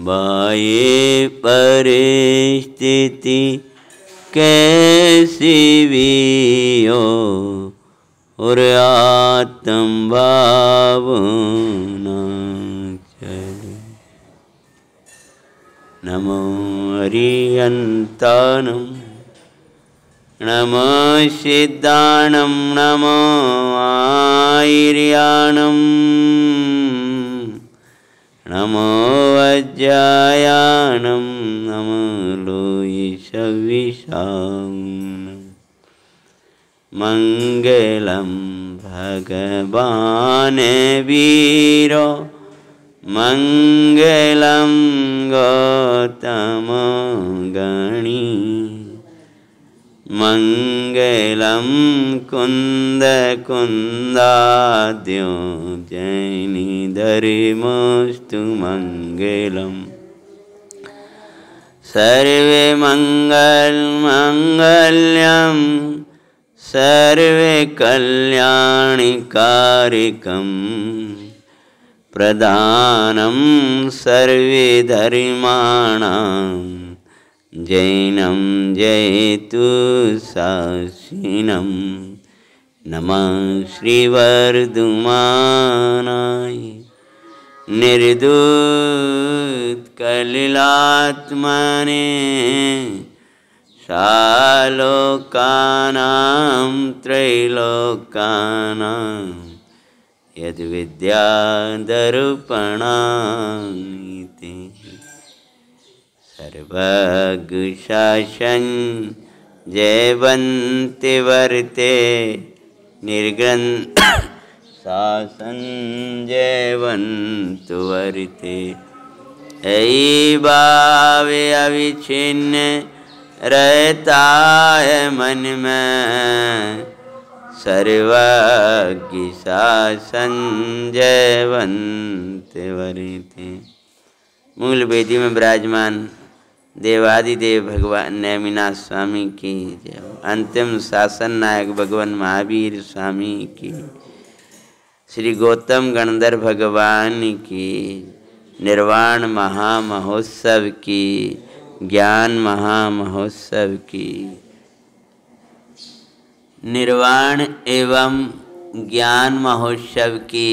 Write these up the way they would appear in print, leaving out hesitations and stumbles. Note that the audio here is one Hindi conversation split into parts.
बाह्य परिस्थिति कैसी भी हो और आत्म भावना चले। नमो हरिहंतानं नमो सिद्धानं नमो आयर्यानं नमो वज्रायानं नमो लोहितविषाणं। मंगलम भगवान वीरो मंगलम गौतम गणी मंगलम कुंद कुंदाद्यो जैनी धर्मस्तु मंगलम। सर्वे मंगल मंगल्यम सर्वे कल्याणिकारिकं प्रदानं सर्वे धर्माणां जैनं जयतु शासिनं। नमः श्रीवर्धमानाय निर्दूतकलिलात्मने सालोकानां त्रैलोकानां यद्विद्यादर्पणान्ते सर्वज्ञशासन जयवन्ति वर्ते निर्ग्रन्थ शासन जयवन्तु वर्ते। ऐ भावे अविच्छिन्न रहता है मन में सर्वज्ञ शासन जयवंत वरिते। मूल वेदी में विराजमान देवादिदेव भगवान नेमिनाथ स्वामी की जय। अंतिम शासन नायक भगवान महावीर स्वामी की, श्री गौतम गणधर भगवान की, निर्वाण महामहोत्सव की, ज्ञान महामहोत्सव की। निर्वाण एवं ज्ञान महोत्सव की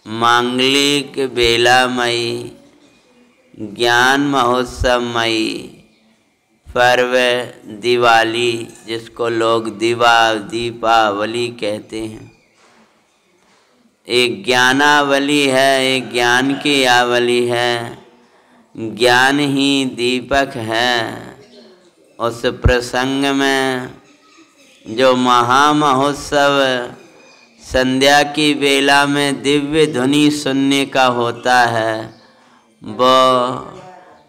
मांगलिक बेलामयी ज्ञान महोत्सवमयी पर्व दिवाली, जिसको लोग दीपावली कहते हैं, एक ज्ञानावली है, एक ज्ञान की आवली है। ज्ञान ही दीपक है। उस प्रसंग में जो महामहोत्सव संध्या की बेला में दिव्य ध्वनि सुनने का होता है, वो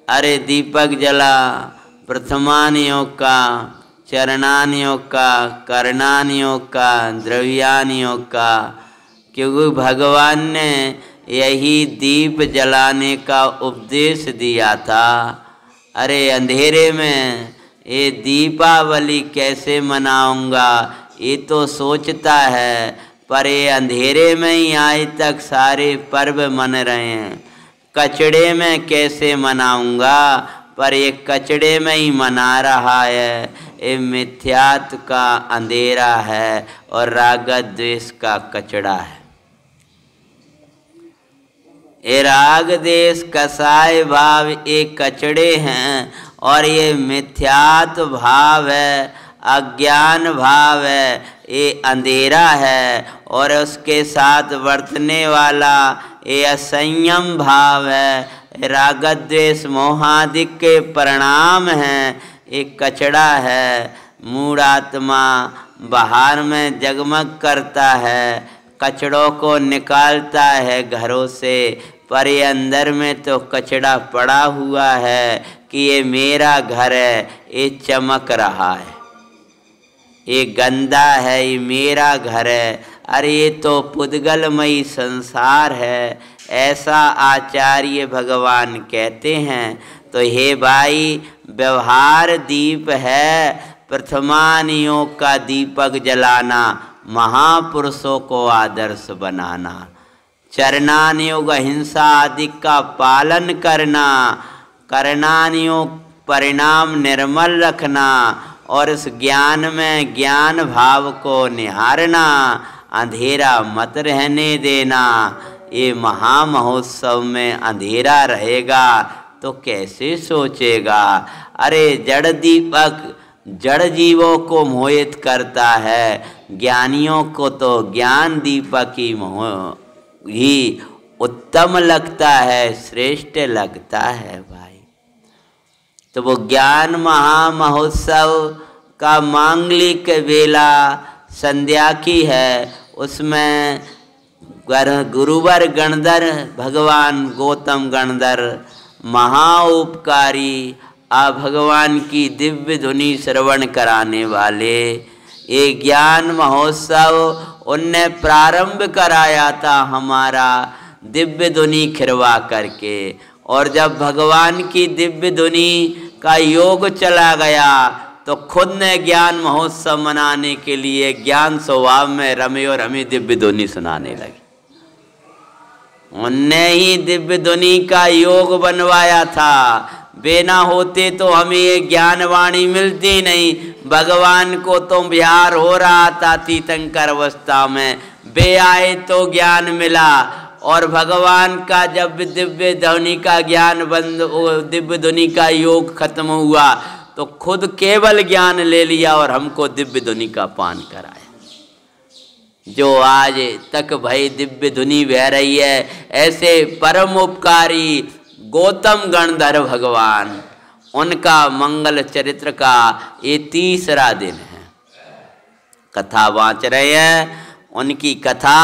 अरे दीपक जला प्रथमान योग का, चरणान योग का, करणान योग का, द्रव्यान योग का, क्योंकि भगवान ने यही दीप जलाने का उपदेश दिया था। अरे अंधेरे में ये दीपावली कैसे मनाऊंगा, ये तो सोचता है, पर ये अंधेरे में ही आज तक सारे पर्व मन रहे हैं। कचड़े में कैसे मनाऊंगा, पर ये कचड़े में ही मना रहा है। ये मिथ्यात्व का अंधेरा है और राग द्वेष का कचड़ा है। ये राग देश कसाय भाव ये कचड़े हैं और ये मिथ्यात्व भाव है, अज्ञान भाव है, ये अंधेरा है। और उसके साथ वर्तने वाला ये असंयम भाव है, राग द्वेष मोहादिक के परिणाम हैं, एक कचड़ा है। मूढ़ आत्मा बाहर में जगमग करता है, कचड़ों को निकालता है घरों से, पर ये अंदर में तो कचड़ा पड़ा हुआ है कि ये मेरा घर है, ये चमक रहा है, ये गंदा है, ये मेरा घर है। अरे ये तो पुद्गलमयी संसार है, ऐसा आचार्य भगवान कहते हैं। तो हे भाई, व्यवहार दीप है, प्रथमान योग का दीपक जलाना, महापुरुषों को आदर्श बनाना। चरणानियोग अहिंसा आदि का पालन करना, करणानियोग परिणाम निर्मल रखना और इस ज्ञान में ज्ञान भाव को निहारना, अंधेरा मत रहने देना। ये महामहोत्सव में अंधेरा रहेगा तो कैसे सोचेगा। अरे जड़ दीपक जड़ जीवों को मोहित करता है, ज्ञानियों को तो ज्ञान दीपक ही उत्तम लगता है, श्रेष्ठ लगता है भाई। तो वो ज्ञान महामहोत्सव का मांगलिक बेला संध्या की है, उसमें गुरुवर गणधर भगवान गौतम गणधर महाउपकारी भगवान की दिव्य धुनि श्रवण कराने वाले, ये ज्ञान महोत्सव उनने प्रारंभ कराया था हमारा दिव्य धुनि खिरवा करके। और जब भगवान की दिव्य धुनि का योग चला गया तो खुद ने ज्ञान महोत्सव मनाने के लिए ज्ञान स्वभाव में रमे और हमें दिव्य ध्वनि सुनाने लगे। उनने ही दिव्य ध्वनि का योग बनवाया था, बिना होते तो हमें ये ज्ञान वाणी मिलती नहीं। भगवान को तो विहार हो रहा था तीर्थंकर अवस्था में, बे आए तो ज्ञान मिला। और भगवान का जब दिव्य ध्वनि का ज्ञान बंद, दिव्य ध्वनि का योग खत्म हुआ तो खुद केवल ज्ञान ले लिया और हमको दिव्य धुनि का पान कराया। जो आज तक भाई दिव्य धुनि बह रही है, ऐसे परम उपकारी गौतम गणधर भगवान, उनका मंगल चरित्र का ये 3रा दिन है। कथा वाँच रहे हैं, उनकी कथा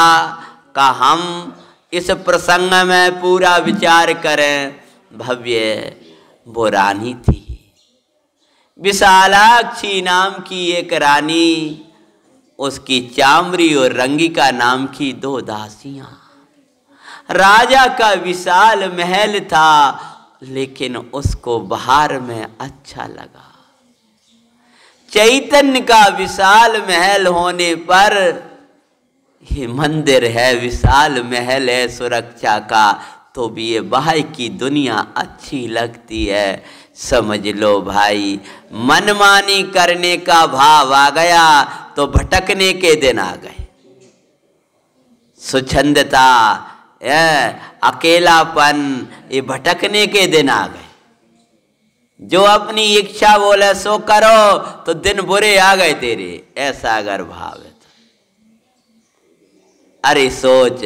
का हम इस प्रसंग में पूरा विचार करें। भव्य वो रानी थी, विशालाक्षी नाम की एक रानी, उसकी चामरी और रंगिका नाम की 2 दासियां। राजा का विशाल महल था, लेकिन उसको बाहर में अच्छा लगा। चैतन्य का विशाल महल होने पर, ये मंदिर है, विशाल महल है सुरक्षा का, तो भी ये बाहर की दुनिया अच्छी लगती है। समझ लो भाई, मनमानी करने का भाव आ गया तो भटकने के दिन आ गए। स्वच्छंदता, अकेलापन, ये भटकने के दिन आ गए। जो अपनी इच्छा बोले सो करो तो दिन बुरे आ गए तेरे, ऐसा अगर भाव है तो। अरे सोच,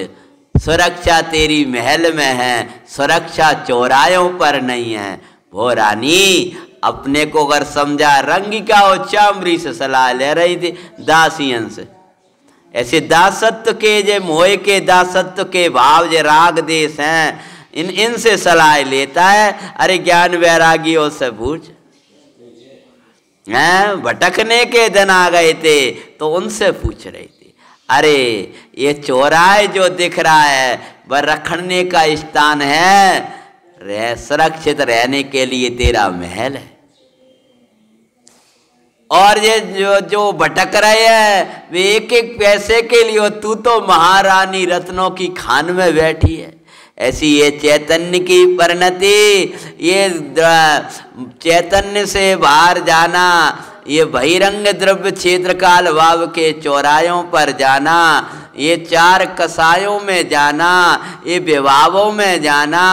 सुरक्षा तेरी महल में है, सुरक्षा चौरायों पर नहीं है। वो रानी अपने को अगर समझा, रंगिका और चामरी से सलाह ले रही थी दासियन से। ऐसे दासत्व के जे मोह के दासत्व के भाव जे राग देश हैं, इनसे सलाह लेता है। अरे ज्ञान वैरागियों से पूछ, भटकने के दिन आ गए थे तो उनसे पूछ रही थी। अरे ये चौराहे जो दिख रहा है वह रखने का स्थान है, सुरक्षित रहने के लिए तेरा महल है। और ये जो भटक रहे हैं वे एक एक पैसे के लिए, तू तो महारानी रत्नों की खान में बैठी है। ऐसी ये चैतन्य की परिणति, ये चैतन्य से बाहर जाना, ये बहिरंग द्रव्य क्षेत्र काल भाव के चौरायों पर जाना, ये 4 कसायों में जाना, ये विभावों में जाना,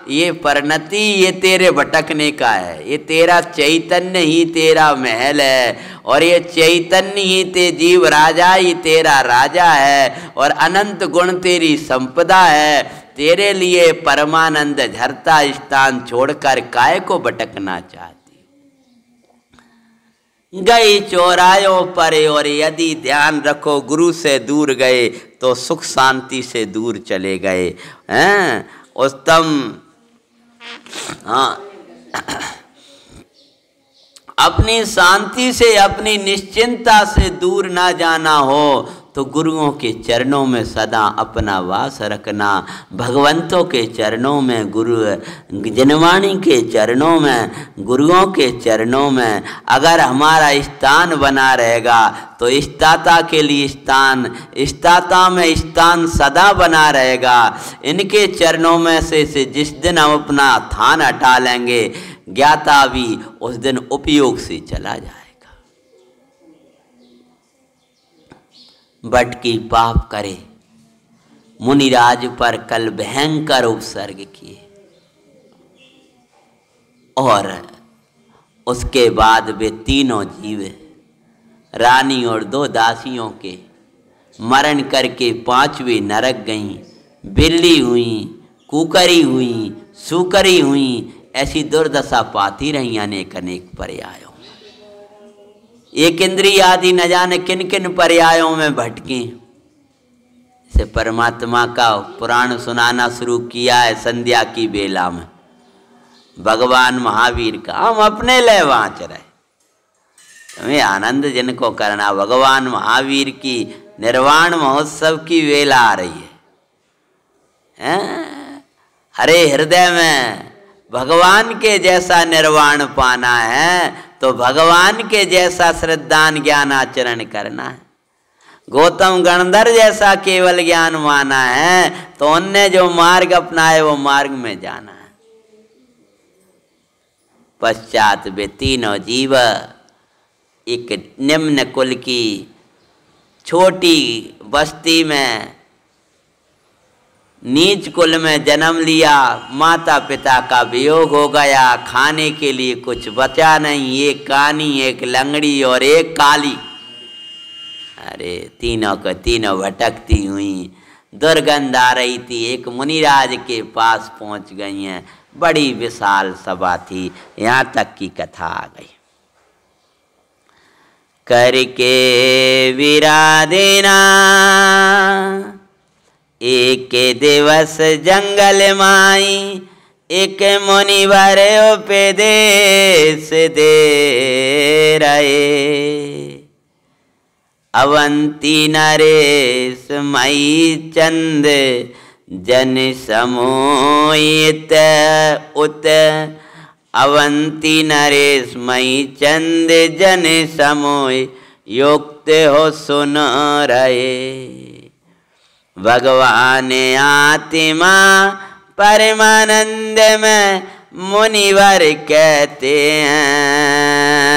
ये परिणति, ये तेरे भटकने का है। ये तेरा चैतन्य ही तेरा महल है, और ये चैतन्य ही ते जीव राजा ही तेरा राजा है, और अनंत गुण तेरी संपदा है। तेरे लिए परमानंद झरता स्थान छोड़कर काय को भटकना चाहती। गई चौरायों पर, और यदि ध्यान रखो गुरु से दूर गए तो सुख शांति से दूर चले गए हैं। उत्तम, हाँ, अपनी शांति से, अपनी निश्चिंता से दूर ना जाना हो तो गुरुओं के चरणों में सदा अपना वास रखना, भगवंतों के चरणों में, गुरु जनवाणी के चरणों में, गुरुओं के चरणों में अगर हमारा स्थान बना रहेगा तो इष्टाता के लिए स्थान, इष्टाता में स्थान सदा बना रहेगा। इनके चरणों में से जिस दिन हम अपना थान हटा लेंगे, ज्ञाता भी उस दिन उपयोग से चला जाएगा। बटकी पाप करे मुनिराज पर कल भयंकर उपसर्ग किए, और उसके बाद वे तीनों जीव रानी और 2 दासियों के मरण करके 5वीं नरक गईं, बिल्ली हुई, कुकरी हुई, सुकरी हुई, ऐसी दुर्दशा पाती रही अनेक अनेक पर्यायों। एक इंद्रिय आदि न जाने किन किन पर्यायों में भटकी। से परमात्मा का पुराण सुनाना शुरू किया है संध्या की बेला में, भगवान महावीर का। हम अपने लिए वाँच रहे, तुम्हें आनंद जिनको करना। भगवान महावीर की निर्वाण महोत्सव की वेला आ रही है। हरे हृदय में भगवान के जैसा निर्वाण पाना है तो भगवान के जैसा श्रद्धान ज्ञान आचरण करना है। गौतम गणधर जैसा केवल ज्ञान माना है तो उनने जो मार्ग अपनाए वो मार्ग में जाना है। पश्चात वे तीनों जीव एक निम्न कुल की छोटी बस्ती में, नीच कुल में जन्म लिया। माता पिता का वियोग हो गया, खाने के लिए कुछ बचा नहीं, एक कानी, एक लंगड़ी और एक काली। अरे तीनों को तीनों भटकती हुई, दुर्गंध आ रही थी। एक मुनिराज के पास पहुंच गई हैं। बड़ी विशाल सभा थी, यहाँ तक की कथा आ गई। करके विराधना एक दिवस जंगल माई, एक मुनिवर उपदेश दे रहे। अवंती नरेश मई चंद जन समोहित उत। अवंती नरेश मई चंद जन समोहि युक्त हो सुन रहे। भगवान आत्मा परमानंद में मुनिवर कहते हैं।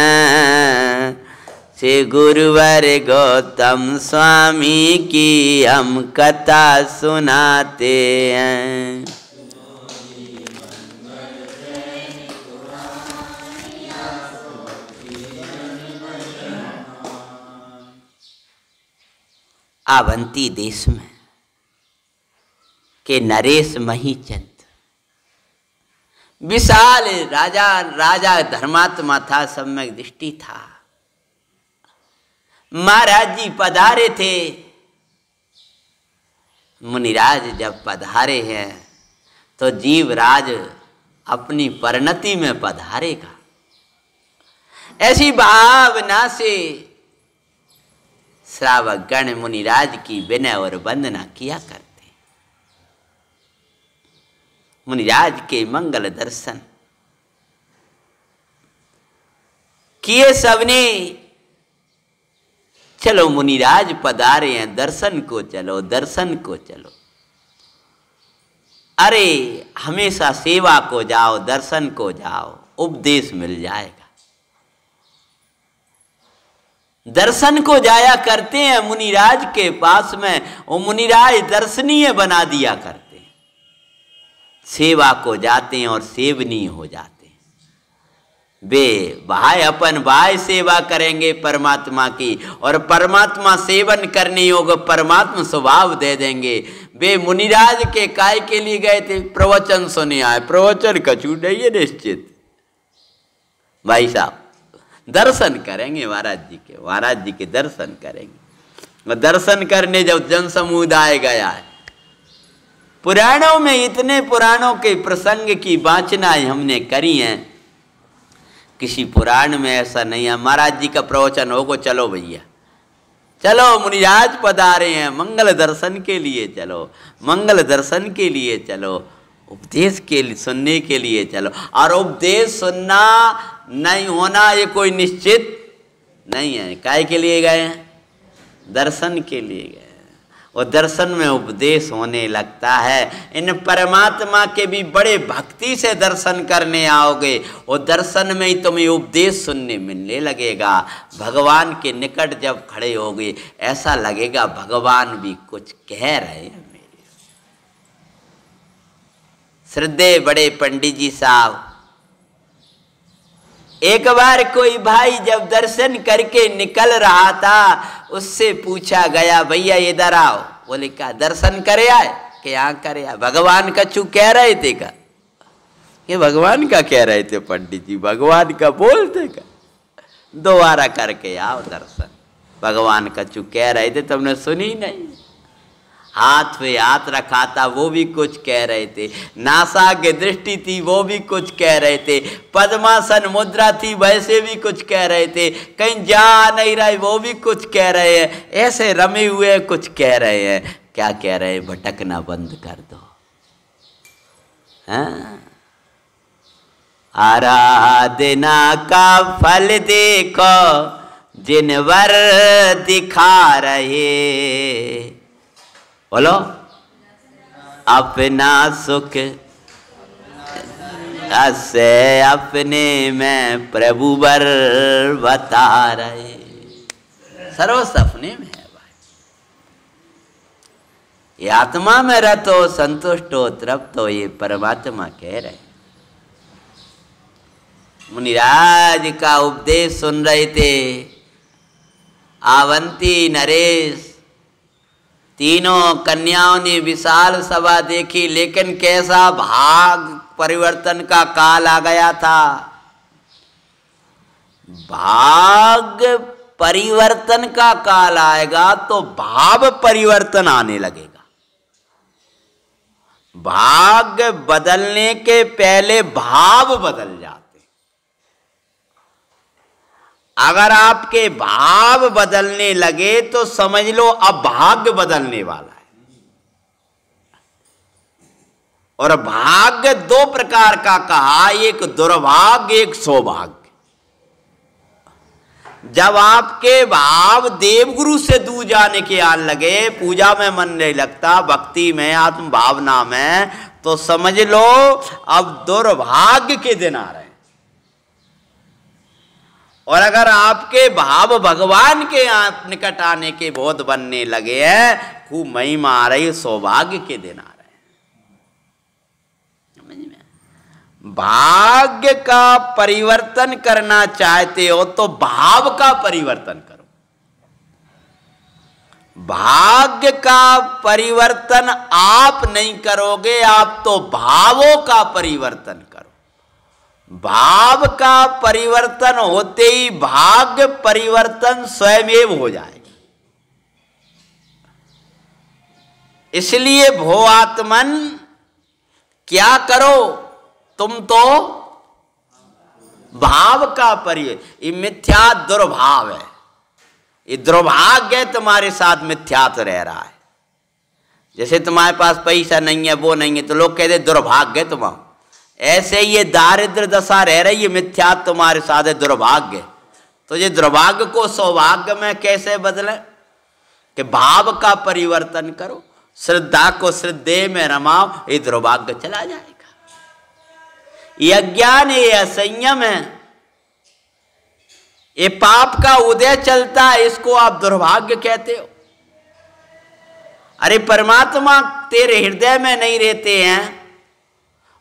श्री गुरुवर गौतम स्वामी की हम कथा सुनाते हैं। अवंती देश में के नरेश महीचंद विशाल राजा धर्मात्मा था, सम्यक दृष्टि था। महाराज जी पधारे थे। मुनिराज जब पधारे हैं तो जीवराज अपनी परिणति में पधारेगा, ऐसी भावना से श्रावक गण मुनिराज की विनय और वंदना किया करते। मुनिराज के मंगल दर्शन किए सबने। चलो मुनिराज पधारे हैं, दर्शन को चलो, दर्शन को चलो। अरे हमेशा सेवा को जाओ, दर्शन को जाओ, उपदेश मिल जाएगा। दर्शन को जाया करते हैं मुनिराज के पास में, वो मुनिराज दर्शनीय बना दिया करते हैं। सेवा को जाते हैं और सेवनीय हो जाते हैं। वे भाई अपन भाई सेवा करेंगे परमात्मा की, और परमात्मा सेवन करने योग्य परमात्मा स्वभाव दे देंगे। वे मुनिराज के काय के लिए गए थे, प्रवचन सुने आए। प्रवचन कछु नहीं है निश्चित, भाई साहब दर्शन करेंगे महाराज जी के, महाराज जी के दर्शन करेंगे। दर्शन करने जब जन समुदाय गया है, पुराणों में इतने पुराणों के प्रसंग की वाचनाएं हमने करी हैं, किसी पुराण में ऐसा नहीं है महाराज जी का प्रवचन होगा चलो भैया चलो मुनिराज पधारे हैं, मंगल दर्शन के लिए चलो, मंगल दर्शन के लिए चलो, उपदेश के लिए सुनने के लिए चलो। और उपदेश सुनना नहीं होना ये कोई निश्चित नहीं है। काय के लिए गए हैं? दर्शन के लिए गए। और दर्शन में उपदेश होने लगता है। इन परमात्मा के भी बड़े भक्ति से दर्शन करने आओगे और दर्शन में ही तुम्हें उपदेश सुनने मिलने लगेगा। भगवान के निकट जब खड़े होगे ऐसा लगेगा भगवान भी कुछ कह रहे हैं मेरे। श्रद्धे बड़े पंडित जी साहब, एक बार कोई भाई जब दर्शन करके निकल रहा था, उससे पूछा गया भैया इधर आओ। बोले क्या दर्शन करे आए? क्या करे आए? भगवान का चू कह रहे थे का? ये भगवान का कह रहे थे पंडित जी, भगवान का बोलते का? दोबारा करके आओ दर्शन। भगवान का चू कह रहे थे, तुमने सुनी नहीं? हाथ पे हाथ रखा था वो भी कुछ कह रहे थे, नासा की दृष्टि थी वो भी कुछ कह रहे थे, पद्मासन मुद्रा थी वैसे भी कुछ कह रहे थे, कहीं जा नहीं रहे वो भी कुछ कह रहे हैं, ऐसे रमे हुए कुछ कह रहे हैं। क्या कह रहे हैं? भटकना बंद कर दो। हाँ? आराधना का फल देखो जिनवर दिखा रहे। बोलो, अपना सुख ऐसे अपने में प्रभु बर बता रहे। सर्व सपने में है भाई। ये आत्मा में रतो संतुष्ट हो तृप्त हो, ये परमात्मा कह रहे। मुनिराज का उपदेश सुन रहे थे। आवंती, नरेश, तीनों कन्याओं ने विशाल सभा देखी, लेकिन कैसा भाग परिवर्तन का काल आ गया था। भाग परिवर्तन का काल आएगा तो भाव परिवर्तन आने लगेगा। भाग बदलने के पहले भाव बदल जाते। अगर आपके भाव बदलने लगे तो समझ लो अब भाग्य बदलने वाला है। और भाग्य दो प्रकार का कहा, एक दुर्भाग्य एक सौभाग्य। जब आपके भाव देवगुरु से दूर जाने के आने लगे, पूजा में मन नहीं लगता, भक्ति में, आत्म भावना में, तो समझ लो अब दुर्भाग्य के दिन आ रहे हैं। और अगर आपके भाव भगवान के निकट आने के बोध बनने लगे हैं, खूब महिमा आ रही, सौभाग्य के दिन आ रहे हैं। समझ में? भाग्य का परिवर्तन करना चाहते हो तो भाव का परिवर्तन करो। भाग्य का परिवर्तन आप नहीं करोगे, आप तो भावों का परिवर्तन करो। भाव का परिवर्तन होते ही भाग्य परिवर्तन स्वयं हो जाएगा। इसलिए भो आत्मन क्या करो, तुम तो भाव का परिवर्तन। ये मिथ्या दुर्भाव है, ये दुर्भाग्य तुम्हारे साथ मिथ्यात्व रह रहा है। जैसे तुम्हारे पास पैसा नहीं है, वो नहीं है, तो लोग कहते दुर्भाग्य तुम्हारा। ऐसे ये दारिद्र दशा रह रही है, मिथ्यात्व तुम्हारे साथ है, दुर्भाग्य। तो ये दुर्भाग्य को सौभाग्य में कैसे बदले? कि भाव का परिवर्तन करो, श्रद्धा को श्रद्धे में रमाओ, ये दुर्भाग्य चला जाएगा। ये अज्ञान है, ये असंयम है, ये पाप का उदय चलता है, इसको आप दुर्भाग्य कहते हो। अरे परमात्मा तेरे हृदय में नहीं रहते हैं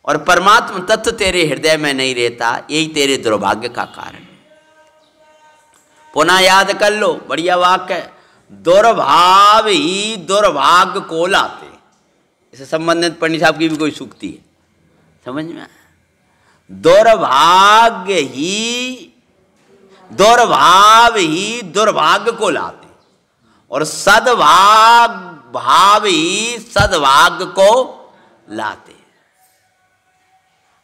और परमात्मा तत्व तेरे हृदय में नहीं रहता, यही तेरे दुर्भाग्य का कारण। पुनः याद कर लो, बढ़िया वाक्य है, दुर्भाव ही दुर्भाग्य को लाते। इससे संबंधित पंडित साहब की भी कोई सूक्ति है, समझ में? दुर्भाव ही दुर्भाग्य को लाते और भाव ही सद्भाग्य को लाते।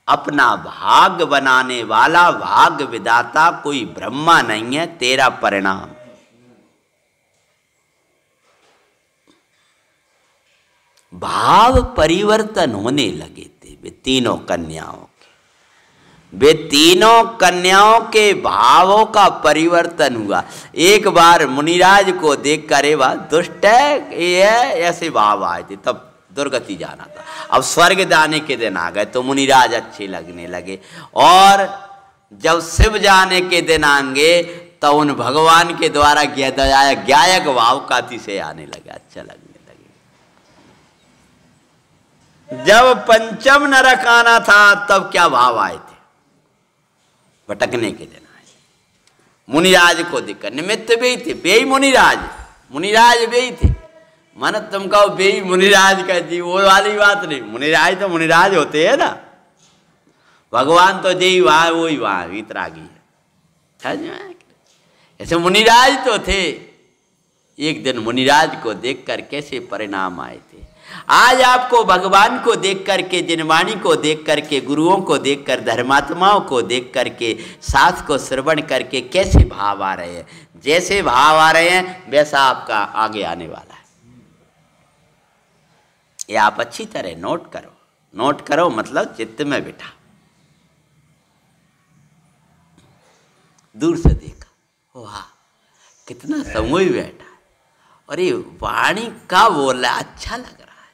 अपना भाग बनाने वाला भाग्य विधाता कोई ब्रह्मा नहीं है, तेरा परिणाम। भाव परिवर्तन होने लगे थे वे तीनों कन्याओं के। वे तीनों कन्याओं के भावों का परिवर्तन हुआ। एक बार मुनिराज को देख कर वह दुष्ट है ये ऐसे भाव आए थे, तब दुर्गति जाना था। अब स्वर्ग जाने के दिन आ गए तो मुनिराज अच्छे लगने लगे, और जब शिव जाने के दिन आएंगे तो उन भगवान के द्वारा ज्ञायक भाव काती से आने लगे, अच्छा लगने लगे। जब पंचम नरक आना था तब क्या भाव आए थे? भटकने के दिन आए। मुनिराज को दिक्कत निमित्त भी थे, बेई मुनिराज बेई थे। मन तुम कहो बेई मुनिराज का जी, वो वाली बात नहीं। मुनिराज तो मुनिराज होते हैं ना, भगवान तो जी वहां वही वहां वितरागी है। ऐसे मुनिराज तो थे। एक दिन मुनिराज को देखकर कैसे परिणाम आए थे। आज आपको भगवान को देख करके, जिनवाणी को देख करके, गुरुओं को देखकर, धर्मात्माओं को देख करके, शास्त्र को श्रवण करके कैसे भाव आ रहे हैं। जैसे भाव आ रहे हैं वैसा आपका आगे आने वाला है। ये आप अच्छी तरह नोट करो मतलब चित्त में बिठा। दूर से देखा, वाह कितना समूह बैठा है, और ये वाणी का बोला अच्छा लग रहा है।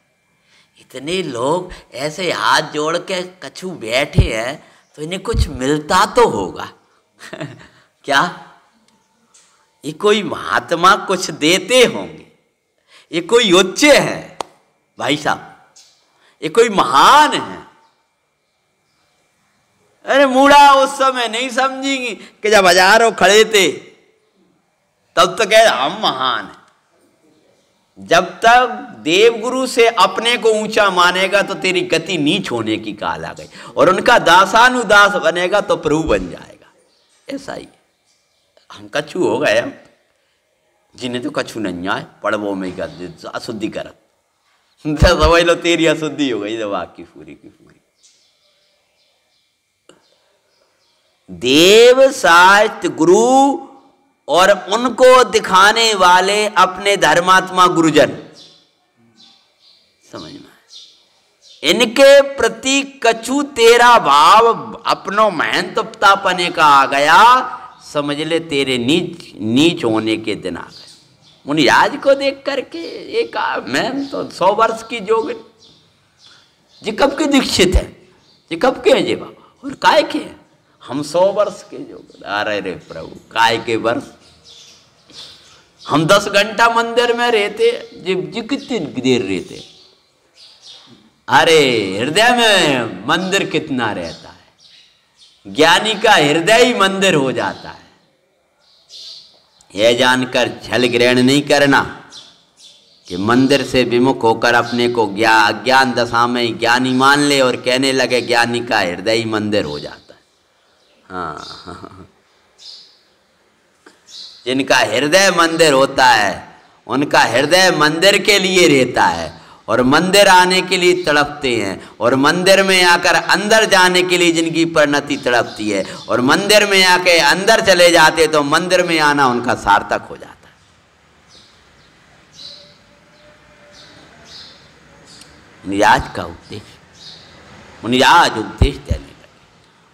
इतने लोग ऐसे हाथ जोड़ के कछु बैठे हैं तो इन्हें कुछ मिलता तो होगा क्या? ये कोई महात्मा कुछ देते होंगे, ये कोई उच्च है भाई साहब, ये कोई महान है। अरे मूढ़ा उस समय नहीं समझेंगी कि जब हजारों खड़े थे तब तो कह हम महान हैं। जब तक देवगुरु से अपने को ऊंचा मानेगा तो तेरी गति नीच होने की काल आ गई, और उनका दासानुदास बनेगा तो प्रभु बन जाएगा। ऐसा ही हम कछु हो गए, हम जिन्हें तो कछु नहीं आए पड़वों में अशुद्धि करत समझ लो तेरी अशुद्धि हो गई जब आपकी पूरी की पूरी। देव शास्त्र गुरु और उनको दिखाने वाले अपने धर्मात्मा गुरुजन, समझ में, इनके प्रति कछु तेरा भाव अपनो महंतपतापने का आ गया, समझ ले तेरे नीच होने के दिन आ गए। मुनिराज को देख करके एक मैं तो 100 वर्ष की जोग जी कब के दीक्षित है, जी कब के हैं जी बाबा, और काय के हैं हम 100 वर्ष के जोग। अरे रे प्रभु काय के वर्ष, हम 10 घंटा मंदिर में रहते जी कितनी देर रहते। अरे हृदय में मंदिर कितना रहता है, ज्ञानी का हृदय ही मंदिर हो जाता है। यह जानकर छल ग्रहण नहीं करना कि मंदिर से विमुख होकर अपने को अज्ञान दशा में ज्ञानी मान ले और कहने लगे ज्ञानी का हृदय ही मंदिर हो जाता है। हाँ जिनका हृदय मंदिर होता है उनका हृदय मंदिर के लिए रहता है, और मंदिर आने के लिए तड़पते हैं, और मंदिर में आकर अंदर जाने के लिए जिनकी परिणति तड़पती है, और मंदिर में आके अंदर चले जाते तो मंदिर में आना उनका सार्थक हो जाता है। मुनिराज का उपदेश, मुनिराज उपदेश देने लगे,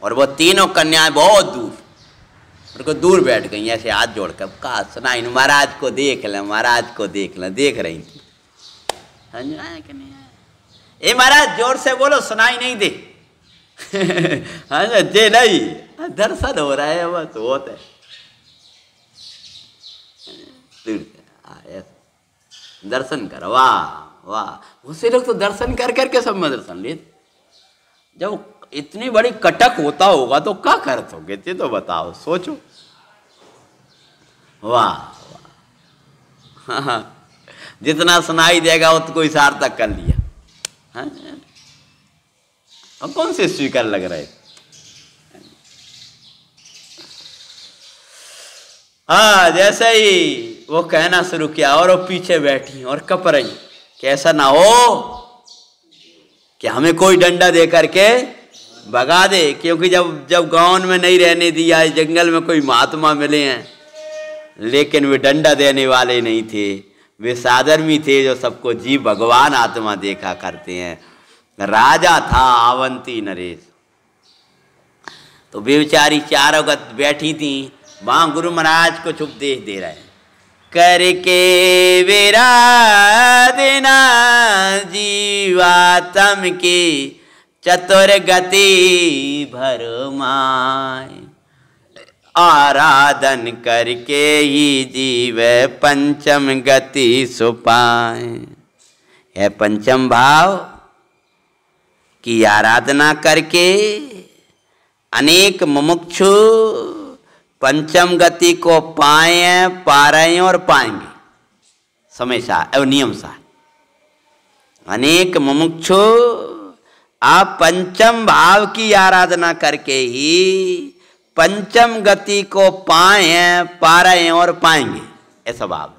और वो तीनों कन्याएं बहुत दूर, उनको दूर बैठ गई ऐसे हाथ जोड़कर। कहा सुनाई महाराज को देख लें, महाराज को देख लें, देख रही थी। कि नहीं ए महाराज जोर से बोलो सुनाई नहीं दे जे नहीं दर्शन हो रहा है बस होता है। दर्शन कर, वाह वाह। उससे लोग तो दर्शन कर करके सब में दर्शन ले। जब इतनी बड़ी कटक होता होगा तो क्या करते होगे ये तो बताओ, सोचो। वाह वाह, हाँ जितना सुनाई देगा उतना ही सार्थक कर लिया। हाँ? अब कौन से स्वीकार लग रहे। हाँ जैसे ही वो कहना शुरू किया और वो पीछे बैठी और कप रही कि ऐसा ना हो कि हमें कोई डंडा दे करके भगा दे, क्योंकि जब गांव में नहीं रहने दिया, जंगल में कोई महात्मा मिले हैं लेकिन वे डंडा देने वाले नहीं थे, वे साधर्मी थे जो सबको जीव भगवान आत्मा देखा करते हैं। राजा था अवंती नरेश। तो बेचारी चारों बैठी थी, वहां गुरु महाराज को उपदेश दे रहे हैं। करके विराधना जीवात्म की चतुर गति भरमाए, आराधन करके ही जीव पंचम गति सुपाए। है पंचम भाव की आराधना करके अनेक मुमुक्षु पंचम गति को पाए, पा रहे हैं और पाएंगे समय सा एवं नियम सा। अनेक मुमुक्षु आप पंचम भाव की आराधना करके ही पंचम गति को पाए, पा रहे हैं और पाएंगे, ऐसा भाव।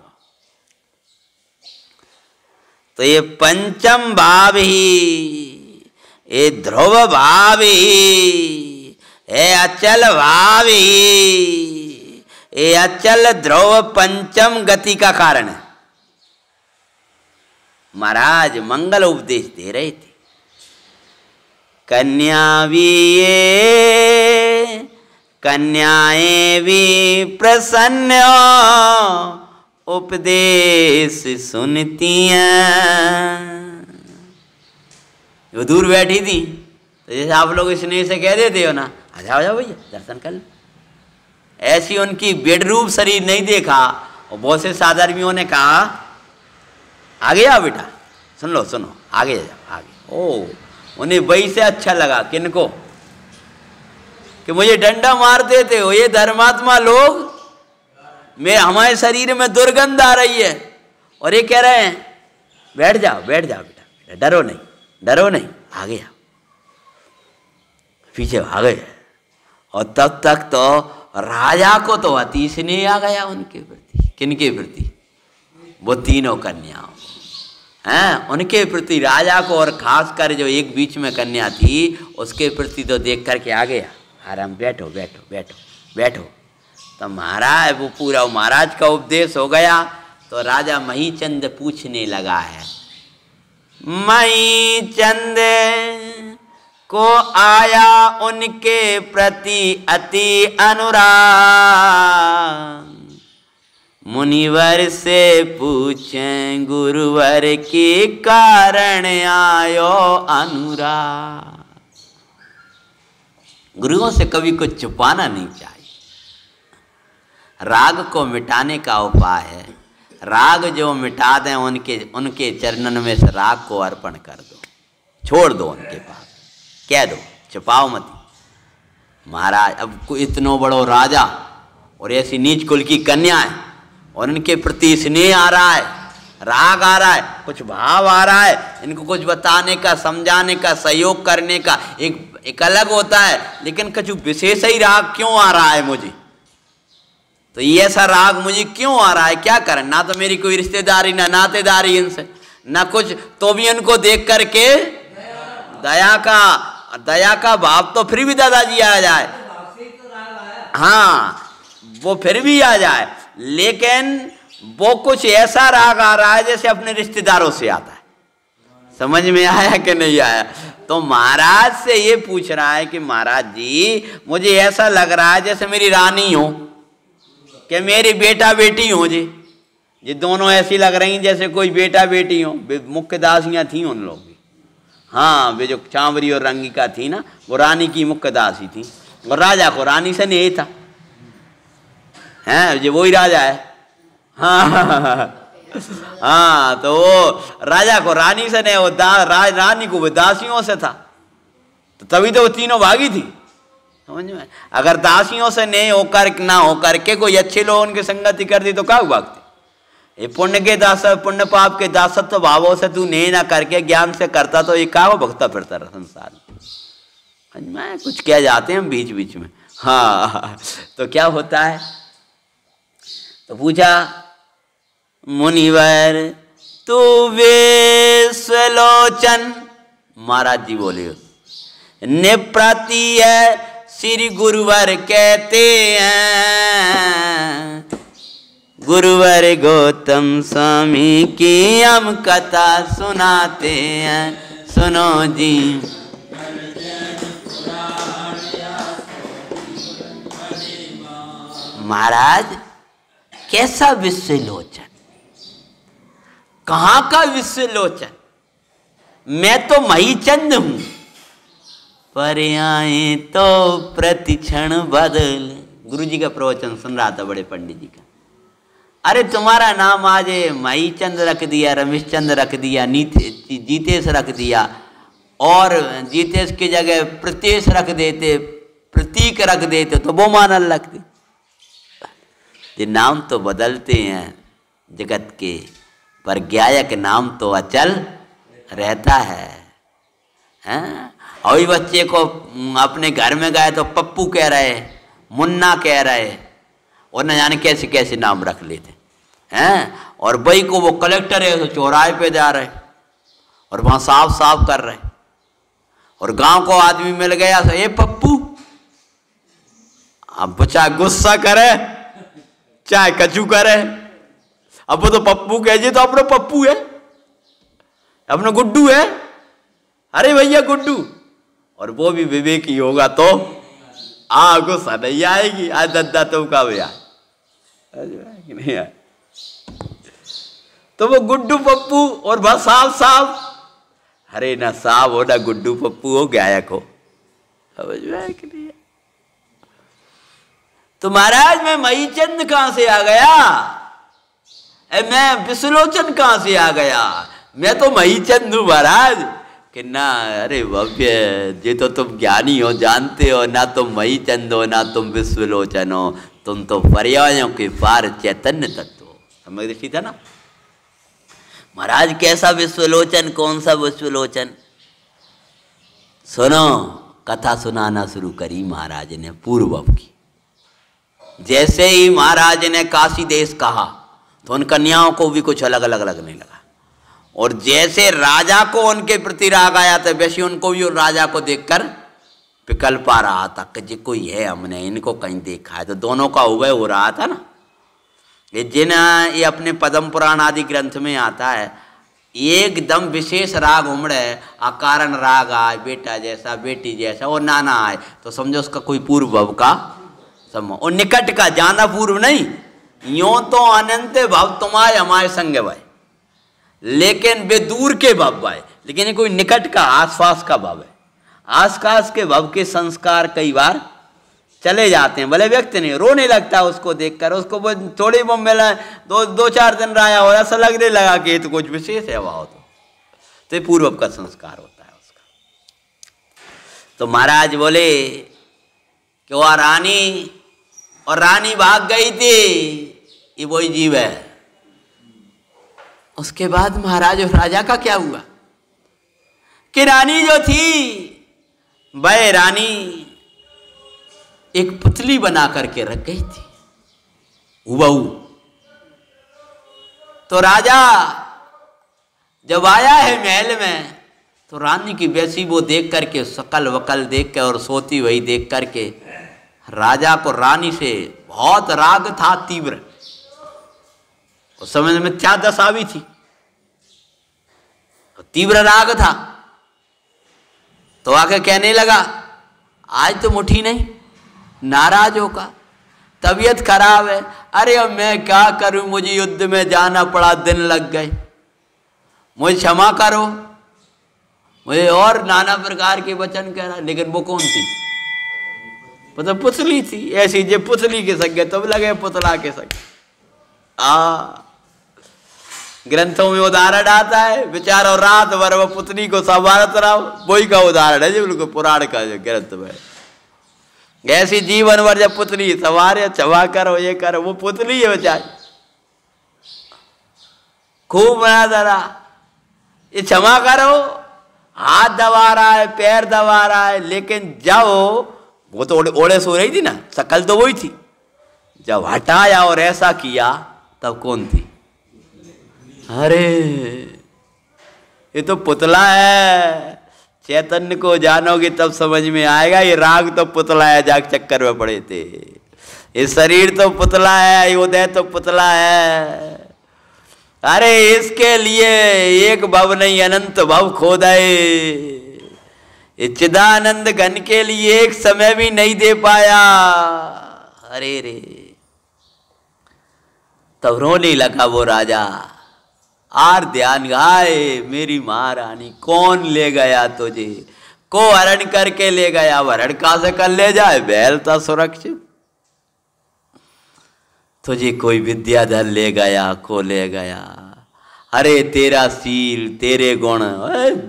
तो ये पंचम भाव ही, ये ध्रुव भाव ही, ये अचल भाव ही, ये अचल ध्रुव पंचम गति का कारण है। महाराज मंगल उपदेश दे रहे थे। कन्याएं भी प्रसन्न उपदेश सुनती हैं। वो दूर बैठी थी, तो जैसे आप लोग स्नेह से कह देते हो ना, आ जाओ भैया दर्शन कर लो, ऐसी उनकी बेडरूम शरीर नहीं देखा। और बहुत से साधर्मियों ने कहा आगे आओ बेटा, सुन लो सुनो, आगे जाओ आगे। ओ उन्हें वही से अच्छा लगा। किनको? कि मुझे डंडा मार देते हो ये धर्मात्मा लोग, मैं हमारे शरीर में दुर्गंध आ रही है, और ये कह रहे हैं बैठ जाओ बेटा, डरो नहीं, आगे आओ। पीछे भागे। और तब तक तो राजा को तो अति स्नेह आ गया उनके प्रति। किनके प्रति? वो तीनों कन्याओं हैं, उनके प्रति राजा को, और खास कर जो एक बीच में कन्या थी उसके प्रति तो देख करके आ गया। आराम, बैठो। तो महाराज वो पूरा महाराज का उपदेश हो गया। तो राजा महीचंद पूछने लगा है। महीचंद को आया उनके प्रति अति अनुराग, मुनिवर से पूछें गुरुवर के कारण आयो अनुराग। गुरुओं से कभी कुछ छुपाना नहीं चाहिए। राग को मिटाने का उपाय है, राग जो मिटा दें उनके चरणन में से राग को अर्पण कर दो, छोड़ दो उनके पास, कह दो, छुपाओ मत। महाराज अब कोई इतनो बड़ो राजा और ऐसी नीच कुल की कन्या है, और इनके प्रति स्नेह आ रहा है, राग आ रहा है, कुछ भाव आ रहा है, इनको कुछ बताने का, समझाने का, सहयोग करने का एक अलग होता है। लेकिन कुछ विशेष ही राग क्यों आ रहा है मुझे? तो ये ऐसा राग मुझे क्यों आ रहा है? क्या करें? ना तो मेरी कोई रिश्तेदारी, ना नातेदारी इनसे, ना कुछ, तो भी इनको देख करके दया का भाव तो फिर भी दादाजी आ जाए, हाँ वो फिर भी आ जाए। लेकिन वो कुछ ऐसा राग आ रहा है जैसे अपने रिश्तेदारों से आता है। समझ में आया कि नहीं आया? तो महाराज से ये पूछ रहा है कि महाराज जी मुझे ऐसा लग रहा है जैसे मेरी रानी हो, कि मेरी बेटा बेटी हो जी। ये दोनों ऐसी लग रही जैसे कोई बेटा बेटी हो। मुख्य दासियां थी उन लोग भी, हाँ वे जो चांवरी और रंगिका थी ना, वो रानी की मुख्य दासी थी। और राजा को रानी से नहीं था, हैं ये वही राजा है। हाँ हाँ, तो वो राजा को रानी से नहीं, वो रानी को वो दासियों से था। तो तभी तो वो तीनों भागी थी। समझ में? अगर दासियों से नहीं होकर ना होकर के कोई अच्छे लोग उनकी संगति कर दी तो क्या भागते? ये पुण्य के पुण्य पाप के दासत्व भावों से तू नहीं ना करके ज्ञान से करता तो ये क्या भगता फिरता रहा संसार में। मैं कुछ कह जाते हैं बीच बीच में। हाँ, तो क्या होता है? तो पूछा मुनिवर तू विश्वलोचन, महाराज जी बोले निप्रति है श्री गुरुवर कहते हैं, गुरुवर गौतम स्वामी की हम कथा सुनाते हैं, सुनो जी। महाराज कैसा विश्वलोचन, कहाँ का विश्वलोचन, मैं तो महीचंद हूं, पर आए तो प्रतिक्षण बदल। गुरु जी का प्रवचन सुन रहा था बड़े पंडित जी का। अरे तुम्हारा नाम आज महीचंद रख दिया, रमेश चंद रख दिया, जीतेश रख दिया, और जीतेश की जगह प्रत्येश रख देते, प्रतीक रख देते तो वो मानने लगते। ये नाम तो बदलते हैं जगत के, पर गायक नाम तो अचल रहता है, हैं? और ये बच्चे को अपने घर में गए तो पप्पू कह रहे, मुन्ना कह रहे, और न जाने कैसे कैसे नाम रख लेते हैं। और भाई को वो कलेक्टर है तो चौराहे पे जा रहे और वहां साफ साफ कर रहे, और गांव को आदमी मिल गया तो ये पप्पू, अब बच्चा गुस्सा करे चाहे कचू करे, अब वो तो पप्पू कहे तो अपना पप्पू है, अपना गुड्डू है, अरे भैया गुड्डू। और वो भी विवेकी होगा तो गुस्सा नहीं आएगी, आज दद्दा तुम का भैया नहीं आए। तो वो गुड्डू पप्पू और बस साफ साफ, अरे ना साहब हो ना गुड्डू पप्पू हो, गायक हो, समझ में आया कि नहीं? तो महाराज मैं महीचंद कहां से आ गया, मैं विश्वलोचन कहां से आ गया, मैं तो महीचंद हूं महाराज। कि ना, अरे भव्य ये तो तुम ज्ञानी हो, जानते हो ना, तुम महीचंद हो ना तुम विश्वलोचन हो, तुम तो पर्यायों के पार चैतन्य तत्व हो। समझ रही था ना महाराज कैसा विश्वलोचन, कौन सा विश्वलोचन। सुनो, कथा सुनाना शुरू करी महाराज ने पूर्व की। जैसे ही महाराज ने काशी देश कहा तो उन कन्याओं को भी कुछ अलग अलग लगने लगा, और जैसे राजा को उनके प्रति राग आया था वैसे उनको भी राजा को देखकर पिकल पा रहा था कि जी कोई है, हमने इनको कहीं देखा है। तो दोनों का उभय हो रहा था ना। ये अपने पद्म पुराण आदि ग्रंथ में आता है, एकदम विशेष राग उमड़े, अकारण राग आए, बेटा जैसा बेटी जैसा, और नाना आए तो समझो उसका कोई पूर्व भव का सम्मोह, और निकट का जाना पूर्व नहीं। यूं तो अनंत भव तुम्हारे हमारे संग भाई, लेकिन वे दूर के भव है, लेकिन ये कोई निकट का आसपास का भव है। आसपास के भव के संस्कार कई बार चले जाते हैं, भले व्यक्ति नहीं रोने लगता उसको देखकर, उसको वो थोड़ी वो मिला दो चार दिन रहा और ऐसा लगने लगा कि ये तो कुछ विशेष है वहाँ, तो ये पूर्व का संस्कार होता है उसका। तो महाराज बोले कि वह रानी, और रानी भाग गई थी, ये वही जीव है। उसके बाद महाराज और राजा का क्या हुआ कि रानी जो थी वह रानी एक पुतली बना करके रख गई थी हुबहू। तो राजा जब आया है महल में तो रानी की वैसी वो देख करके, शकल वकल देख के और सोती हुई देख करके राजा को रानी से बहुत राग था तीव्र। उस समय में क्या दशा भी थी, तो तीव्र राग था। तो आके कहने लगा आज तो मुठी नहीं, नाराज होगा, तबीयत खराब है, अरे अब मैं क्या करूं, मुझे युद्ध में जाना पड़ा, दिन लग गए, मुझे क्षमा करो, मुझे और नाना प्रकार के वचन कह रहा। लेकिन वो कौन थी, मतलब पुतली थी, ऐसी जो पुतली के संगे तब लगे पुतला के संगे। ग्रंथों में उदाहरण आता है, बेचारा रात भर वो पुतली को संभालत रहा, वही का उदाहरण है जो बिल्कुल पुराण का जो ग्रंथ में। ऐसी जीवन भर जब पुतली सवारे, क्षमा करो, ये करो, वो पुतली है बेचारी, खूब बना दरा, ये क्षमा करो, हाथ दबा रहा है, पैर दबा रहा है, लेकिन जब वो तो ओढ़े सो रही थी ना, शकल तो वही थी, जब हटाया और ऐसा किया तब कौन थी, अरे ये तो पुतला है। चैतन्य को जानोगे तब समझ में आएगा, ये राग तो पुतला है, जाग चक्कर में पड़े थे, ये शरीर तो पुतला है, उदय तो पुतला है। अरे इसके लिए एक भव नहीं अनंत भव खोदाए। चिदानंद घन के लिए एक समय भी नहीं दे पाया। अरे रे, तब रोने लगा वो राजा। आर ध्यान गाए मेरी महारानी, कौन ले गया तुझे? को हरण करके ले गया। हरण कहां से कर ले जाए? बैल था सुरक्षित। तुझे कोई विद्याधर ले गया, को ले गया। अरे तेरा सील, तेरे गुण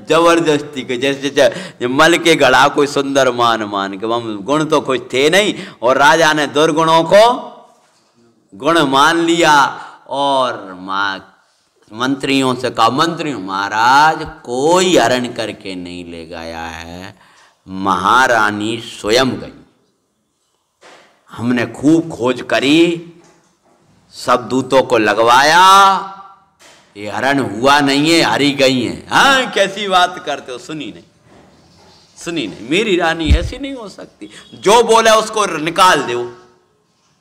जबरदस्ती के जैसे मल के गढ़ा कोई सुंदर मान के, हम गुण तो कुछ थे नहीं, और राजा ने दुर्गुणों को गुण मान लिया। और मंत्रियों से कहा, मंत्रियों महाराज कोई हरण करके नहीं ले गया है, महारानी स्वयं गई। हमने खूब खोज करी, सब दूतों को लगवाया, ये हरण हुआ नहीं है, हरी गई है। हाँ कैसी बात करते हो? सुनी नहीं, मेरी रानी ऐसी नहीं हो सकती, जो बोला उसको निकाल दो।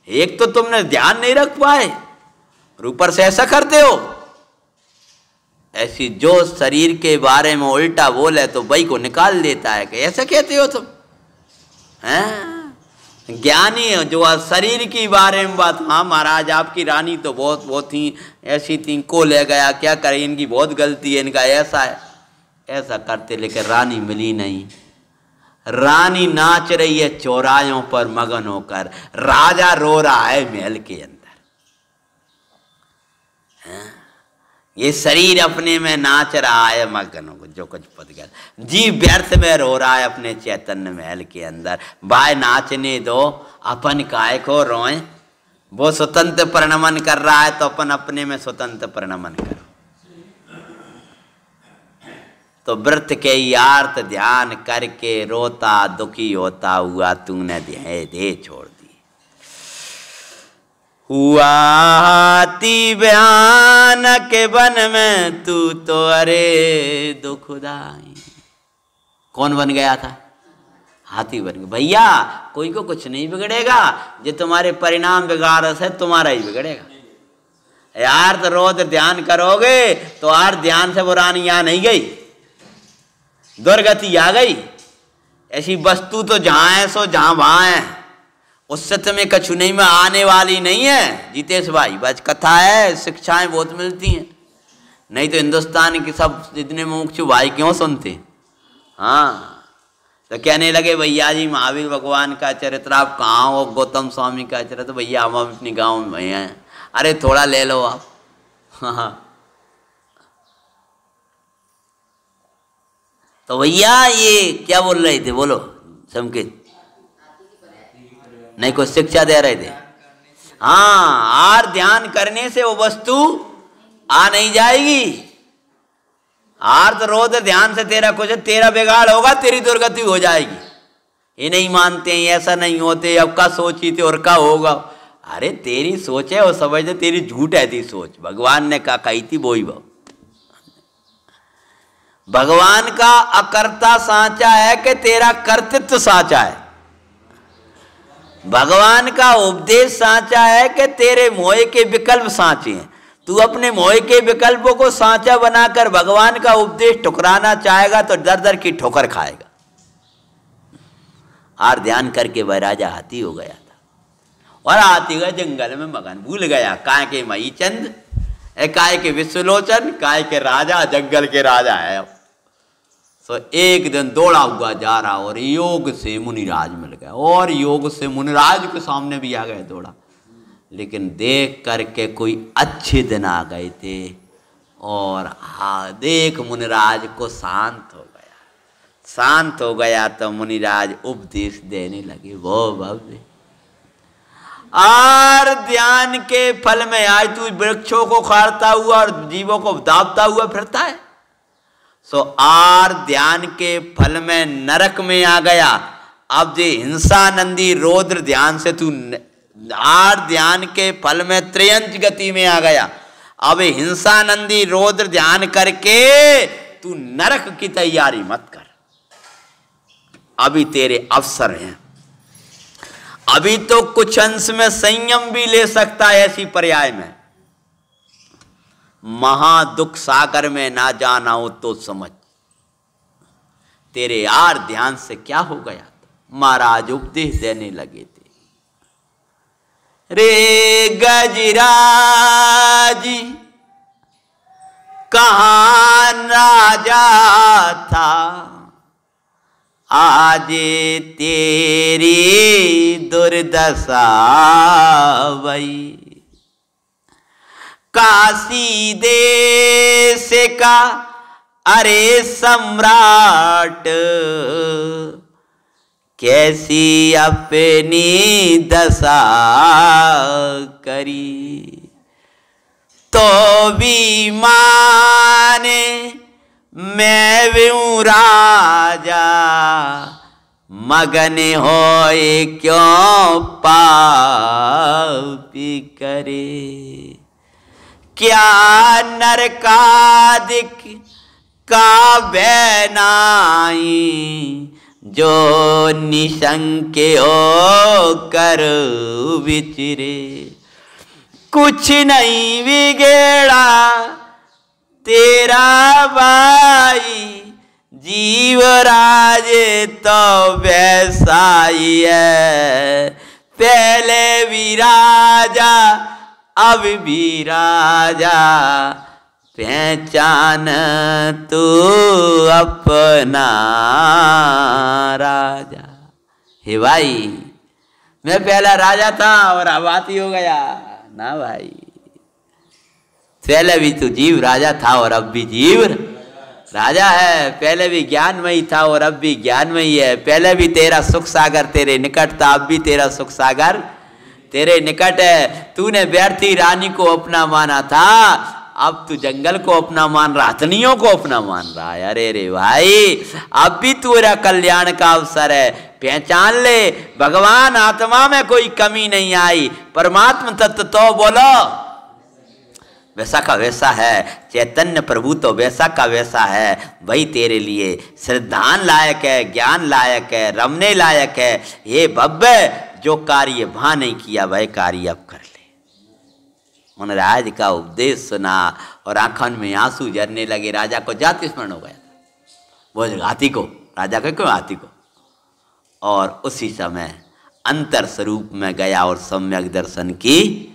एक तो तुमने ध्यान नहीं रख पाए, ऊपर से ऐसा करते हो। ऐसी जो शरीर के बारे में उल्टा बोले तो भाई को निकाल देता है कि ऐसा कहते हो तुम हैं? ज्ञानी जो शरीर की बारे में बात, हाँ महाराज आपकी रानी तो बहुत ही ऐसी थी, को ले गया, क्या करे, इनकी बहुत गलती है, इनका ऐसा है। ऐसा करते लेकिन रानी मिली नहीं। रानी नाच रही है चौरायों पर मगन होकर, राजा रो रहा है महल के अंदर। ये शरीर अपने में नाच रहा है मगन को, जो कुछ पद गया, जीव व्यर्थ में रो रहा है अपने चैतन्य महल के अंदर। भाई नाचने दो, अपन काय को रोए। वो स्वतंत्र परिणमन कर रहा है तो अपन अपने में स्वतंत्र परिणमन करो। तो व्रत के यार्थ ध्यान करके रोता दुखी होता हुआ तूने देह छोड़ दी। हुआ हाथी भयानक वन में तू तो अरे दुखदाई। कौन बन गया था? हाथी बन गया। भैया कोई को कुछ नहीं बिगड़ेगा, जो तुम्हारे परिणाम बिगाड़ से तुम्हारा ही बिगड़ेगा। यार तो रोज ध्यान करोगे तो यार ध्यान से वो रानी यहाँ नहीं गई, दुर्गति आ गई। ऐसी वस्तु तो जहां है सो जहां वहां है, उससे तुम्हें कछु नहीं में आने वाली नहीं है। जितेश भाई बस कथा है, शिक्षाएं बहुत मिलती हैं, नहीं तो हिंदुस्तान के सब इतने मुख्य भाई क्यों सुनते। हाँ तो कहने लगे भैया जी महावीर भगवान का चरित्र आप कहाँ हो, गौतम स्वामी का चरित्र, भैया हम अपने गाँव में भैया हैं। अरे थोड़ा ले लो आप। हाँ तो भैया ये क्या बोल रहे थे, बोलो संकेत। नहीं कुछ शिक्षा दे रहे थे। हाँ आर ध्यान करने से वो वस्तु आ नहीं जाएगी। आर तो रोज ध्यान से तेरा कुछ तेरा बिगाड़ होगा, तेरी दुर्गति हो जाएगी। ये नहीं मानते हैं, ऐसा नहीं होते, अब का सोची थे और का होगा। अरे तेरी सोच है वो समझते, तेरी झूठ है थी सोच। भगवान ने कहा कही थी वही भाव। भगवान का अकर्ता साचा है कि तेरा कर्तृत्व साचा है। भगवान का उपदेश साचा है कि तेरे मोह के विकल्प साचे हैं। तू अपने मोह के विकल्पों को साचा बनाकर भगवान का उपदेश ठुकराना चाहेगा तो दर दर की ठोकर खाएगा। और ध्यान करके वह राजा हाथी हो गया था और हाथी का जंगल में मगन भूल गया। काय के मई चंद, काय के विश्वलोचन, काय के राजा, जंगल के राजा है। तो एक दिन दौड़ा हुआ जा रहा और योग से मुनिराज मिल गया, और योग से मुनिराज के सामने भी आ गए दौड़ा। लेकिन देख करके कोई अच्छे दिन आ गए थे और हाँ देख मुनिराज को शांत हो गया। शांत हो गया तो मुनिराज उपदेश देने लगे। वो भव्य और ध्यान के फल में आज तू वृक्षों को खाड़ता हुआ और जीवों को दाबता हुआ फिरता है। सो आर ध्यान के फल में नरक में आ गया। अब जे हिंसानंदी रौद्र ध्यान से तू आर ध्यान के फल में त्रयंच गति में आ गया। अब हिंसानंदी रौद्र ध्यान करके तू नरक की तैयारी मत कर, अभी तेरे अवसर हैं। अभी तो कुछ अंश में संयम भी ले सकता है ऐसी पर्याय में। महादुख सागर में ना जाना हो तो समझ, तेरे यार ध्यान से क्या हो गया। महाराज उपदेश देने लगे थे। रे गजराज कहाँ राजा था, आज तेरी दुर्दशा भई। काशी देश का अरे सम्राट, कैसी अपनी दशा करी। तो भी माने मैं भी हूँ राजा, मगन होए क्यों पापी करे। क्या नरकादिक का बैनाई, जो निशंके हो कर विचरे। कुछ नहीं बिगड़ा तेरा भाई, जीवराज तो वैसा ही है। पहले भी राजा अब भी राजा, पहचान तू अपना राजा। हे भाई, मैं पहला राजा था और अब आती हो गया ना भाई। पहले भी तू जीव राजा था और अब भी जीव राजा है। पहले भी ज्ञानमयी था और अब भी ज्ञानमयी है। पहले भी तेरा सुख सागर तेरे निकट था, अब भी तेरा सुख सागर तेरे निकट है। तूने व्यर्थी रानी को अपना माना था, अब तू जंगल को अपना मान रहा, हथनियों को अपना मान रहा है। अरे रे भाई, अब भी तेरा कल्याण का अवसर है। पहचान ले, भगवान आत्मा में कोई कमी नहीं आई। परमात्मा तत्व तो बोलो वैसा का वैसा है। चैतन्य प्रभु तो वैसा का वैसा है। वही तेरे लिए श्रद्धान लायक है, ज्ञान लायक है, रमने लायक है। ये भव्य जो कार्य वहां नहीं किया वह कार्य अब कर ले। मनराज का उपदेश सुना और आंखों में आंसू झरने लगे। राजा को जाति स्मरण हो गया। वो हाथी को, राजा को क्यों हाथी को। और उसी समय अंतर स्वरूप में गया और सम्यक दर्शन की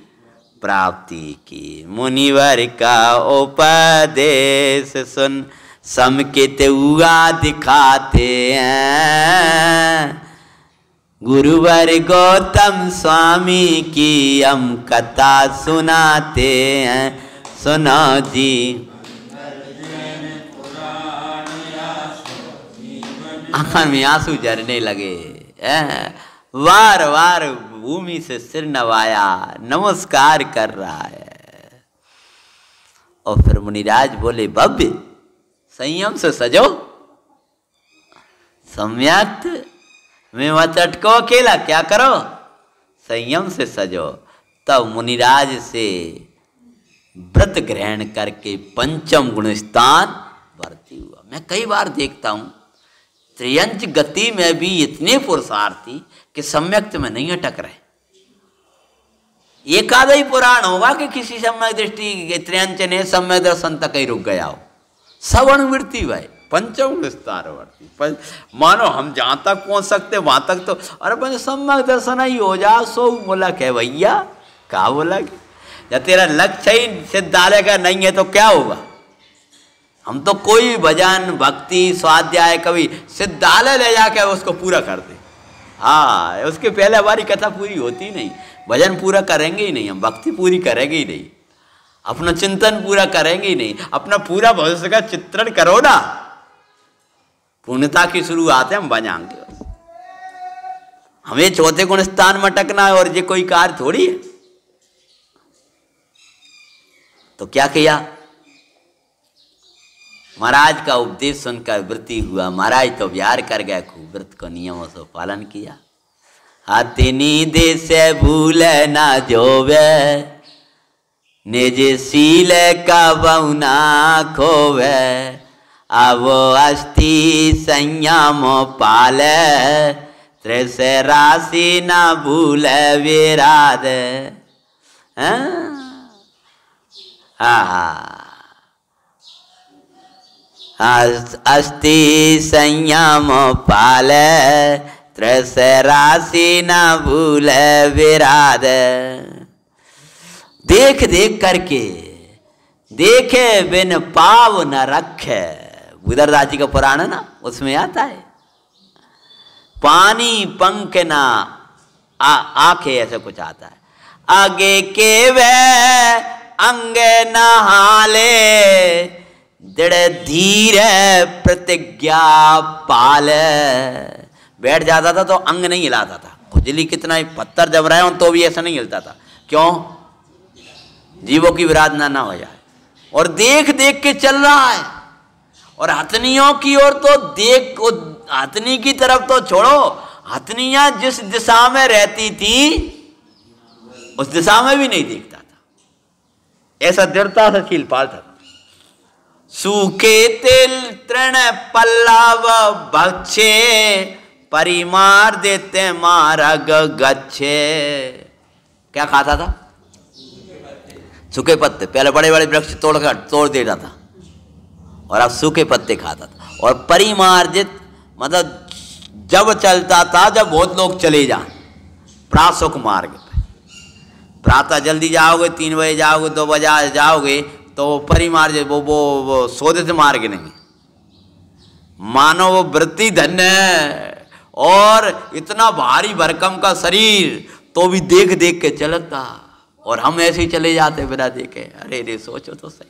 प्राप्ति की। मुनिवर का उपदेश सुन समकित हुआ दिखाते हैं। गुरुवर गौतम स्वामी की हम कथा सुनाते हैं। सुनो जी, आंखों में आंसू झरने लगे। वार वार भूमि से सिर नवाया, नमस्कार कर रहा है। और फिर मुनिराज बोले, भव्य संयम से सजो, सम्यक मैं मत अटको, अकेला क्या करो, संयम से सजो। तब मुनिराज से व्रत ग्रहण करके पंचम गुण स्थान वर्ती हुआ। मैं कई बार देखता हूं त्रियंच गति में भी इतने पुरुषार्थी कि सम्यक्त में नहीं अटक रहे। एक आधा ही पुराण होगा कि किसी सम्यक दृष्टि त्रियंच ने सम्यक दर्शन तक ही रुक गया हो। सवर्ण वृत्ति भाई, पंचम विस्तार वर्ती। मानो हम जहां तक पहुंच सकते वहां तक तो, अरे बस सम्यक दर्शन ही हो जा सो बोला क्या भैया, क्या बोला कि जब तेरा लक्ष्य ही सिद्धालय का नहीं है तो क्या होगा। हम तो कोई भजन भक्ति स्वाध्याय कभी सिद्धालय ले जाके उसको पूरा कर दे। हाँ, उसके पहले हमारी कथा पूरी होती नहीं, भजन पूरा करेंगे ही नहीं, हम भक्ति पूरी करेंगे ही नहीं, अपना चिंतन पूरा करेंगे ही नहीं। अपना पूरा भविष्य का चित्रण करो ना, पूर्णता की शुरुआत है हम बजाएंगे। हमें चौथे गुण स्थान में अटकना है और ये कोई कार्य थोड़ी है। तो क्या किया, महाराज का उपदेश सुनकर वृत्ति हुआ। महाराज तो विहार कर गए, खूब व्रत को नियमों से पालन किया। हाथिनी देश भूल ना जोवे, निज सील का बहुना खोवे। अब अस्थि संयम पाले, त्रस राशि न भूल विराध। अस्ति संयम पाल त्रस राशि न भूल विराध। देख देख करके देखे बिन पाव न रखे। बुधरदास जी का पुराण है ना, उसमें आता है पानी पंख ना आंखें, ऐसा कुछ आता है। आगे के वह अंग नहाले दृढ़ धीर प्रतिज्ञा पाल। बैठ जाता था तो अंग नहीं हिलाता था, खुजली कितना ही पत्थर जम रहे हो तो भी ऐसा नहीं हिलता था। क्यों? जीवों की विराधना ना हो जाए। और देख देख के चल रहा है। और हथनियों की ओर तो देख, हथनी की तरफ तो छोड़ो, हथनियां जिस दिशा में रहती थी उस दिशा में भी नहीं देखता था। ऐसा दृढ़ता से शील पालता था। सूखे तिल तृण पल्लव भक्षे परिमार देते मार्ग गच्छे। क्या खाता था? सूखे पत्ते। पहले बड़े बड़े वृक्ष तोड़ देता था और अब सूखे पत्ते खाता था। और परिमार्जित मतलब जब चलता था जब बहुत लोग चले जाएं, प्रासुक मार्ग पे। प्रातः जल्दी जाओगे, 3 बजे जाओगे, 2 बजे जाओगे तो परिमार्जित वो शोधित मार्ग नहीं। मानो वो वृत्ति धन्य है और इतना भारी भरकम का शरीर तो भी देख देख के चलता, और हम ऐसे ही चले जाते बिना देखे। अरे रे, सोचो तो सही।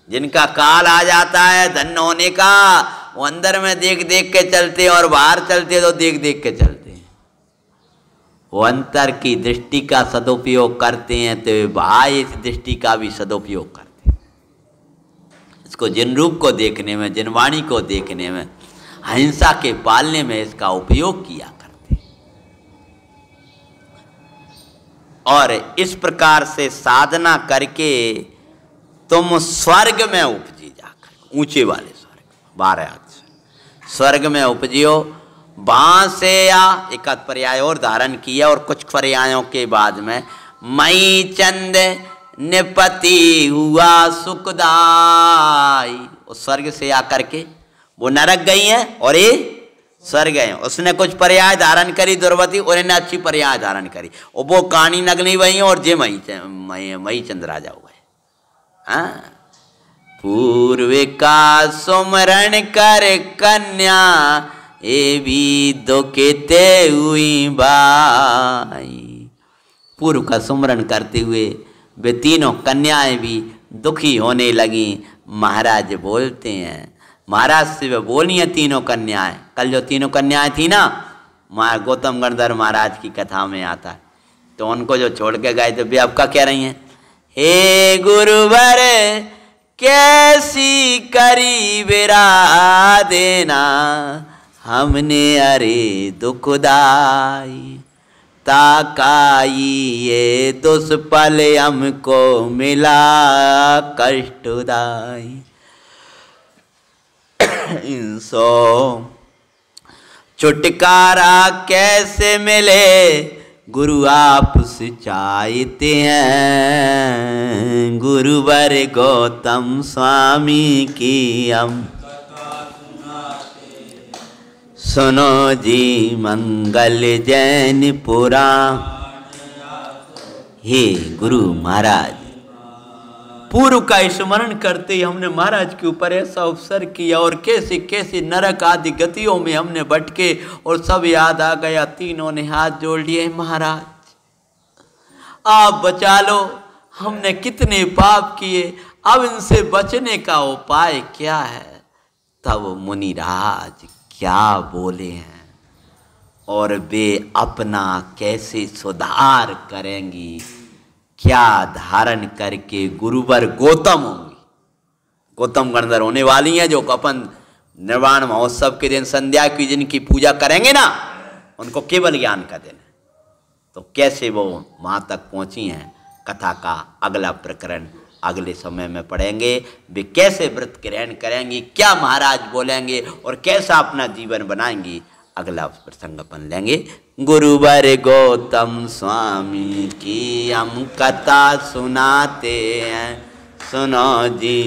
जिनका काल आ जाता है धन्य होने का, वो अंदर में देख देख के चलते और बाहर चलते तो देख देख के चलते हैं। वो अंतर की दृष्टि का सदुपयोग करते हैं तो बाह्य इस दृष्टि का भी सदुपयोग करते हैं। इसको जिन रूप को देखने में, जिन वाणी को देखने में, अहिंसा के पालने में इसका उपयोग किया करते हैं। और इस प्रकार से साधना करके तुम स्वर्ग में उपजी जाकर, ऊंचे वाले स्वर्ग, 12 स्वर्ग में उपजियो। वहां से या एक पर्याय और धारण किया और कुछ पर्यायों के बाद में मई चंद निपति हुआ सुखदाई। उस स्वर्ग से आकर के वो नरक गई है और ये स्वर्ग गए। उसने कुछ पर्याय धारण करी दुर्वती, और इन्हें अच्छी पर्याय धारण करी। और वो कानी नगनी वही और जे मई चंद राजा हुए। पूर्व का सुमरण कर कन्या ए भी दुखते हुई बाई। पूर्व का सुमरण करते हुए वे तीनों कन्याएं भी दुखी होने लगी। महाराज बोलते हैं, महाराज से वे बोली हैं तीनों कन्याएं। कल जो तीनों कन्याएं थी ना, गौतम गणधर महाराज की कथा में आता है, तो उनको जो छोड़ के गए थे वे अब क्या कह रही हैं? हे गुरुवर कैसी करी विरा देना, हमने अरे दुखदाई। ताकाई ये दुष्फल हमको मिला कष्टदाई। इनसो छुटकारा कैसे मिले, गुरु आप सिचाते हैं। गुरुवर गौतम स्वामी की हम सुनो जी मंगल जैन पुराण। हे गुरु महाराज, पूर्व का स्मरण करते ही हमने महाराज के ऊपर ऐसा अवसर किया और कैसे कैसे नरक आदि गतियों में हमने भटके और सब याद आ गया। तीनों ने हाथ जोड़ लिए, महाराज आप बचा लो, हमने कितने पाप किए, अब इनसे बचने का उपाय क्या है। तब मुनिराज क्या बोले हैं और वे अपना कैसे सुधार करेंगी, क्या धारण करके गुरुवर गौतम होंगी। गौतम गणधर होने वाली हैं जो अपन निर्वाण महोत्सव के दिन संध्या की जिनकी पूजा करेंगे ना, उनको केवल ज्ञान का दिन है। तो कैसे वो वहां तक पहुंची हैं, कथा का अगला प्रकरण अगले समय में पढ़ेंगे। वे कैसे व्रत ग्रहण करेंगी, क्या महाराज बोलेंगे और कैसा अपना जीवन बनाएंगी, अगला प्रसंग अपन लेंगे। गुरुवर गौतम स्वामी की हम कथा सुनाते हैं, सुनो जी।